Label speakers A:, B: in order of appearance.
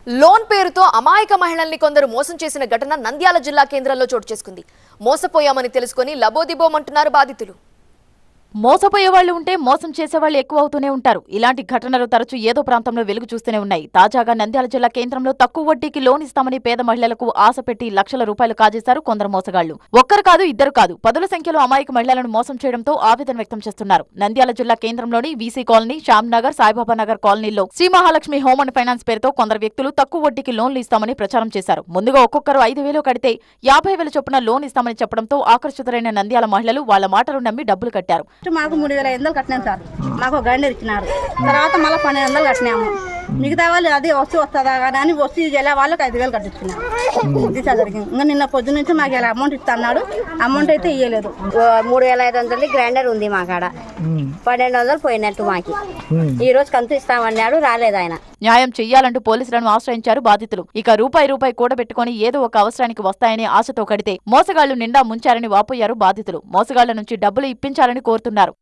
A: Loan పేరుతో అమాయక మహిళల్ని కొందరు మోసం చేసిన ఘటన నంద్యాల జిల్లా కేంద్రంలో చోటు చేసుకుంది. మోసపోయామని తెలుసుకొని లబోదిబోమంటున్నారు బాధితులు.
B: మోసపోయే వాళ్ళు ఉంటే మోసం చేసేవాళ్లు ఎక్కువ అవుతూనే ఉంటారు. ఇలాంటి ఘటనలు తరచూ ఏదో ప్రాంతంలో వెలుగు చూస్తూనే ఉన్నాయి. తాజాగా నంద్యాల జిల్లా కేంద్రంలో తక్కువ వడ్డీకి లోన్ ఇస్తామని పేద మహిళలకు ఆశ పెట్టి లక్షల రూపాయలు కాజేశారు కొందరు మోసగాళ్లు. ఒక్కరు కాదు, ఇద్దరు కాదు, పదుల సంఖ్యలో అమాయక మహిళలను మోసం చేయడంతో ఆవేదన వ్యక్తం చేస్తున్నారు. నంద్యాల జిల్లా కేంద్రంలోని వీసీ కాలనీ, శ్యామ్ నగర్, సాయిబాబా నగర్ కాలనీల్లో Sri Mahalakshmi home and finance పేరుతో కొందరు వ్యక్తులు తక్కువ వడ్డీకి లోన్లు ఇస్తామని ప్రచారం చేశారు. ముందుగా ఒక్కొక్కరు 5,000 కడితే 50,000 చొప్పున లోన్ ఇస్తామని చెప్పడంతో ఆకర్షితులైన నంద్యాల మహిళలు వాళ్ల మాటలు నమ్మి డబ్బులు కట్టారు.
C: 3,500 కట్టినాను సార్. మాకు గ్రైండర్ ఇచ్చినారు. తర్వాత మళ్ళీ 1,200 కట్టినాము. మిగతా వాళ్ళు అది వస్తుందా కానీ అని వస్తూ ఎలా వాళ్ళకి 5,000 కట్టించుకున్నాను. ఇది జరిగింది. ఇంకా నిన్న పొద్దు నుంచి మాకు ఇలా అమౌంట్ ఇస్తా అన్నాడు. అమౌంట్ అయితే ఇవ్వలేదు.
D: 3,500 గ్రైండర్ ఉంది మా కాడ. 1,200 పోయినట్టు మాకి. ఈ రోజు కంతు ఇస్తామన్నాడు, రాలేదు ఆయన.
B: న్యాయం చెయ్యాలంటూ పోలీసులను ఆశ్రయించారు బాధితులు. ఇక రూపాయి కూడబెట్టుకుని ఏదో ఒక అవసరానికి వస్తాయని ఆశతో కడితే మోసగాళ్లు నిండా ముంచారని వాపోయారు బాధితులు. మోసగాళ్ల నుంచి డబ్బులు ఇప్పించాలని కోరుతున్నారు.